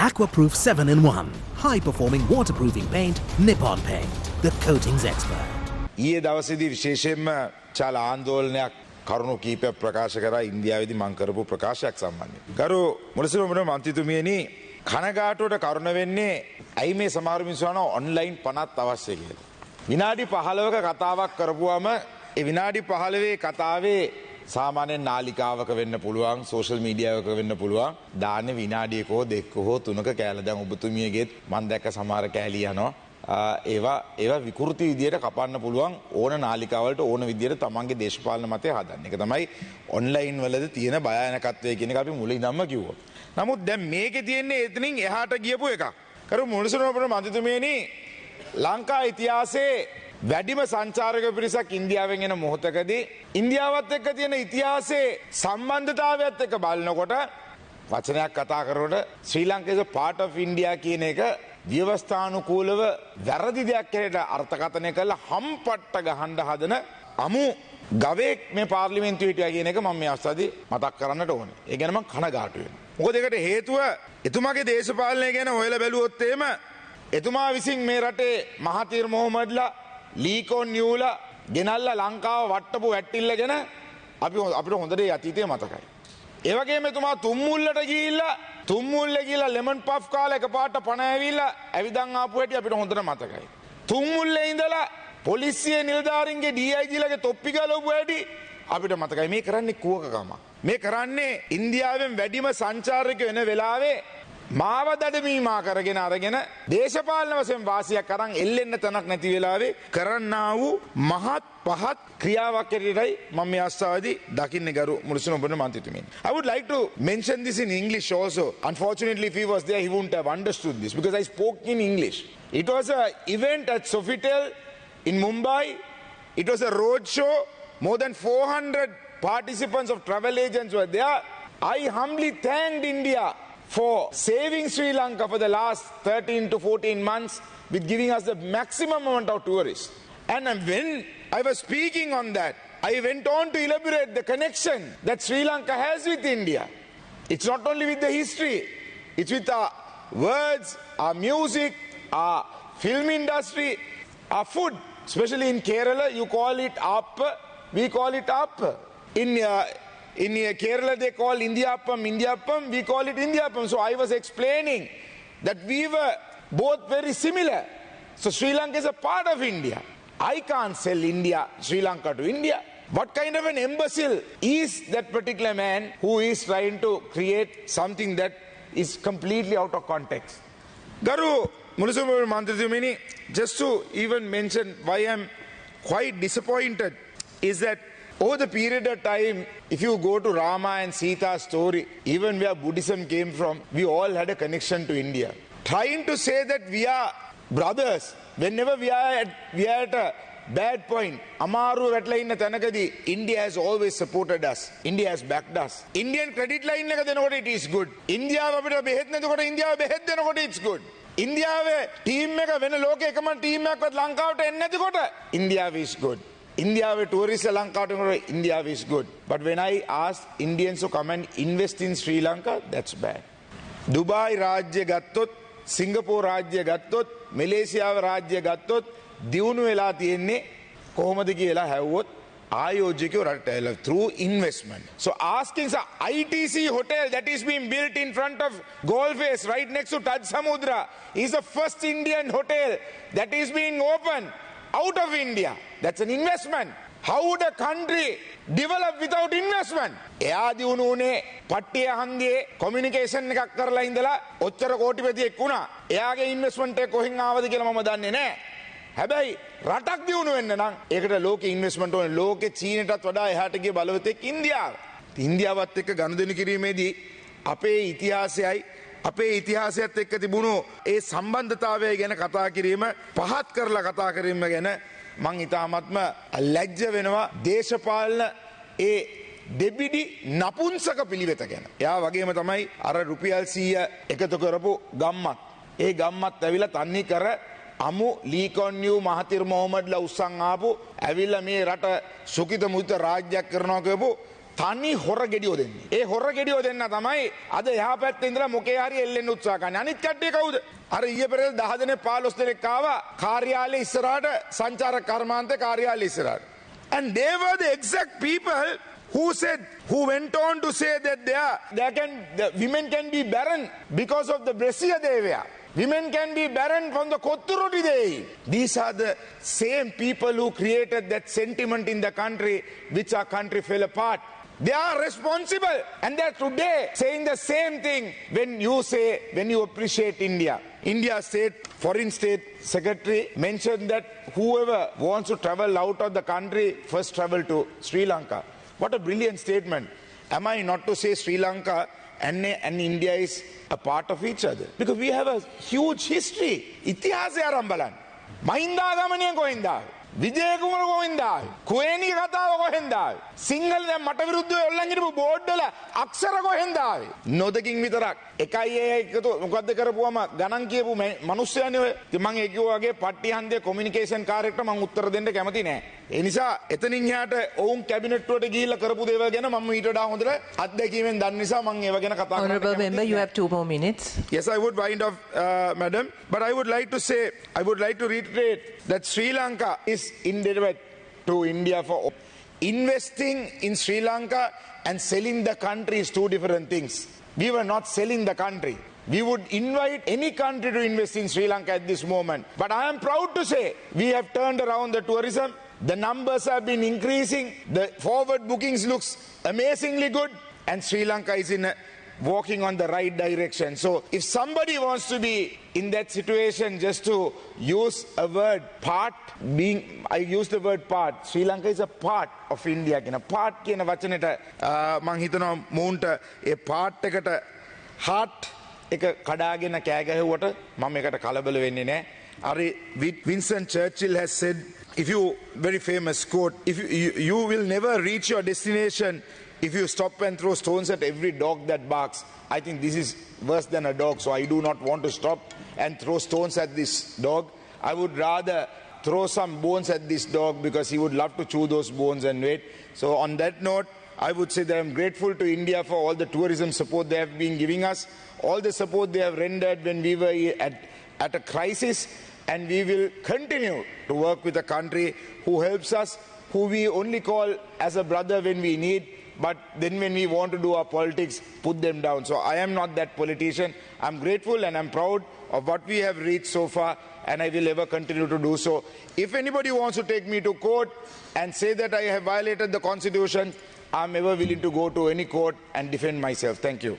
Aquaproof 7-in-1. High-performing waterproofing paint, Nippon Paint. The coatings expert. ඊයේ දවසේදී විශේෂයෙන්ම චාල ආందోලනයක් කරුණු කීපයක් ප්‍රකාශ කරා ඉන්දියාවේදී මම කරපු ප්‍රකාශයක් සම්බන්ධයෙන්. ගරු මුලසිරමුණ මන්ත්‍රීතුමියනි කනගාටුවට කරුණ වෙන්නේ ඇයි මේ සමහර මිනිස්සු අහනවා ඔන්ලයින් පනත් අවශ්‍ය කියලා. විනාඩි 15ක කතාවක් කරපුවම ඒ විනාඩි 15 කතාවේ සාමාන්‍ය නාලිකාවක වෙන්න පුළුවන් සෝෂල් මීඩියාවක වෙන්න පුළුවන් දාන්නේ විනාඩියක හෝ දෙකක හෝ තුනක කෑල්ල. දැන් ඔබතුමියගෙත් මම දැක්ක සමහර කෑලි යනවා. ඒවා විකෘති විදියට කපන්න පුළුවන් ඕන නාලිකාවලට ඕන විදියට තමන්ගේ දේශපාලන මතය හදන්න. ඒක තමයි ඔන්ලයින් වලද තියෙන භයානකත්වය කියන එක අපි මුලින් ඉඳන්ම කිව්වා. නමුත් දැන් මේකේ තියෙන්නේ එතනින් එහාට ගියපු එකක්. කරු මුලසුනෝපන මන්ත්‍රීතුමියනි ලංකා ඉතිහාසයේ වැඩිම සංචාරක පිරිසක් ඉන්දියාවෙන් එන මොහොතකදී ඉන්දියාවත් එක්ක තියෙන ඉතිහාසයේ සම්බන්ධතාවයත් එක්ක බලනකොට වචනයක් කතා කරනකොට ශ්‍රී Lanka is a part of India කියන එක ව්‍යවස්ථානුකූලව වැරදි දෙයක් කියලා අර්ථකථනය කරලා හම්පට්ට ගහන්න හදන අමු ගවයෙක් මේ පාර්ලිමේන්තුවේ හිටියා කියන එක මම මේ අවස්ථාවේදී මතක් කරන්නට ඕනේ. ඒ ගැන මම කනගාටු වෙනවා. මොකද ඒකට හේතුව එතුමාගේ දේශපාලනය ගැන හොයලා බැලුවොත් එහෙම එතුමා විසින් මේ රටේ මහතීර් මොහොමඩ්ලා ලීකෝන් නියුලා ගෙනල්ලා ලංකාව වට්ටපු වැට්ටිල්ල ගැන අපිට හොඳට අතීතයේ මතකයි. ඒ වගේම එතුමා තුම්මුල්ලට ගිහිල්ලා ලෙමන් පෆ් කාලා එකපාරට පණ ඇවිල්ලා ඇවිදන් ආපු හැටි අපිට හොඳට මතකයි. තුම්මුල්ලේ ඉඳලා පොලිසිය නිලධාරීන්ගේ DIGලගේ තොප්පි ගලවපු හැටි අපිට මතකයි. මේ කරන්නේ කුවකකම. මේ කරන්නේ ඉන්දියාවෙන් වැඩිම සංචාරකයෝ එන වෙලාවේ මාව දඩමීමා කරගෙන අරගෙන දේශපාලන වශයෙන් වාසියක් අරන් එල්ලෙන්න තැනක් නැති වෙලාවේ කරන්නා වූ මහත් පහත් ක්‍රියාවක් ඇරෙයි මම මේ අවස්ථාවේදී දකින්නේ ගරු මුලසුන ඔබන මන්ත්‍රීතුමියනි. I would like to mention this in English also. Unfortunately, if he was there, he wouldn't have understood this because I spoke in English. It was an event at Sofitel in Mumbai. It was a road show. More than 400 participants of travel agents were there. I humbly thanked India for saving Sri Lanka for the last 13 to 14 months with giving us the maximum amount of tourists. And when I was speaking on that, I went on to elaborate the connection that Sri Lanka has with India. It's not only with the history, it's with our words, our music, our film industry, our food. Especially in Kerala, you call it appa, we call it appa. In Kerala, they call Indiappam, we call it Indiappam. So I was explaining that we were both very similar. So Sri Lanka is a part of India. I can't sell Sri Lanka to India. What kind of an imbecile is that particular man who is trying to create something that is completely out of context? Garu Mulusumuru Mantritumini, just to even mention why I'm quite disappointed is that over the period of time, if you go to Rama and Sita's story, even where Buddhism came from, we all had a connection to India. Trying to say that we are brothers, whenever we are at a bad point, Amaru Vetla in Tanakadi, India has always supported us. India has backed us. Indian credit line, it is good. India, it's good. India, team when a local team Lanka, India is good. India tourists Lanka, India is good. But when I ask Indians to come and invest in Sri Lanka, that's bad. Dubai Rajya Gattot, Singapore Rajya Gattot, Malaysia Rajya Gattot, Diunu Vela Tienne, කොහොමද කියලා හැවුවොත් ආයෝජකයෝ රටට through investment. So asking the ITC hotel that is being built in front of Goldface right next to Taj Samudra is the first Indian hotel that is being opened out of India. That's an investment. How would a country develop without investment? එයා දිනුනේ පට්ටිය හන්දියේ communication එකක් කරලා ඉඳලා ඔච්චර කෝටිපතියෙක් වුණා. එයාගේ investment එක කොහෙන් ආවද කියලා මම දන්නේ නැහැ. හැබැයි රටක් දිනු වෙන්න නම් ඒකට ලෝකේ investment ඕනේ. ලෝකේ චීනටත් වඩා එහාට ගිය බලවතෙක් ඉන්දියාව. ඉන්දියාවත් එක්ක ගනුදෙනු කිරීමේදී අපේ ඉතිහාසයත් එක්ක තිබුණු ඒ සම්බන්ධතාවය ගැන කතා කිරීම පහත් කරලා කතා කිරීම ගැන මං ඉතාමත්ම ලැජ්ජ වෙනවා දේශපාලන ඒ දෙබිඩි නපුංසක පිළිවෙත ගැන. එයා වගේම තමයි අර රුපියල් 100 එකතු කරපු ගම්මත්. ඒ ගම්මත් ඇවිල්ලා තන්නේ කර අමු ලීකොන් නියු මහතිර් මොහොමඩ්ලා උස්සන් ආපු ඇවිල්ලා මේ රට සුඛිත මුදිත රාජ්‍යයක් කරනවා කියපු තනි හොර ගෙඩියෝ දෙන්නේ. ඒ හොර ගෙඩියෝ දෙන්න තමයි අද එහා පැත්තේ ඉඳලා මොකේ හරි එල්ලෙන්න උත්සාහ කරන්නේ. අනිත් කට්ටිය කවුද? අර ඊයේ පෙරේද 10 දෙනෙක් 15 දෙනෙක් ආවා කාර්යාලේ ඉස්සරහට සංචාරක කර්මාන්තේ කාර්යාලේ ඉස්සරහට. And they were the exact people who went on to say that the women can be barren because of the brassiere they wear. Women can be barren from the kotturoti they eat. These are the same people who created that sentiment in the country, which our country fell apart. They are responsible, and they are today saying the same thing when you appreciate India. India Foreign State Secretary mentioned that whoever wants to travel out of the country first travel to Sri Lanka. What a brilliant statement. Am I not to say Sri Lanka and India is a part of each other? Because we have a huge history. ඉතිහාසය ආරම්භ බලන්න. මහින්දාගමනය කොහෙන්ද ආවේ? විජේකුමාර කොහෙන්ද ආවේ? කුවේණී කතාව කොහෙන්ද ආවේ? සිංහල දැන් මට විරුද්ධව ඔල්ලන් හිටපු බෝඩ් වල අක්ෂර කොහෙන්ද ආවේ? නොදකින් විතරක්. එකයි එකතු මොකද්ද කරපුවම ගණන් කියපු මිනිස්සුයනේ ඔය. ඉතින් මම ඒ කිව්වා වගේ පට්ටි හන්දේ කොමියුනිකේෂන් කාර්යයට මම උත්තර දෙන්න කැමති නෑ. ඒ නිසා එතනින් එහාට ඔවුන් කැබිනට් වලට ගිහිල්ලා කරපු දේවල් ගැන මම ඊට වඩා හොඳට අත්දැකීමෙන් දන්න නිසා මම ඒව ගැන කතා කරන්න. Honourable member, you have 2 more minutes. Yes, I would wind up, madam. But I would like to reiterate that Sri Lanka is indebted to India for investing in Sri Lanka and selling the country is 2 different things. We were not selling the country. We would invite any country to invest in Sri Lanka at this moment. But I am proud to say we have turned around the tourism. The numbers have been increasing. The forward bookings looks amazingly good. And Sri Lanka is walking on the right direction. So if somebody wants to be in that situation, just to use a word, I use the word part. Sri Lanka is a part of India. Part කියන වචනෙට මම හිතනවා මූන්ට ඒ part එකට heart එක කඩාගෙන කෑ ගැහුවට මම ඒකට කලබල වෙන්නේ නැහැ. අර Winston Churchill has said, very famous quote, you will never reach your destination if you stop and throw stones at every dog that barks. I think this is worse than a dog, so I do not want to stop and throw stones at this dog. I would rather throw some bones at this dog because he would love to chew those bones and wait. So on that note, I would say that I'm grateful to India for all the tourism support they have been giving us, all the support they have rendered when we were at a crisis, and we will continue to work with a country who helps us, who we only call as a brother when we need, but then when we want to do our politics, put them down. So I am not that politician. I'm grateful and I'm proud of what we have reached so far, and I will ever continue to do so. If anybody wants to take me to court and say that I have violated the Constitution, I'm ever willing to go to any court and defend myself. Thank you.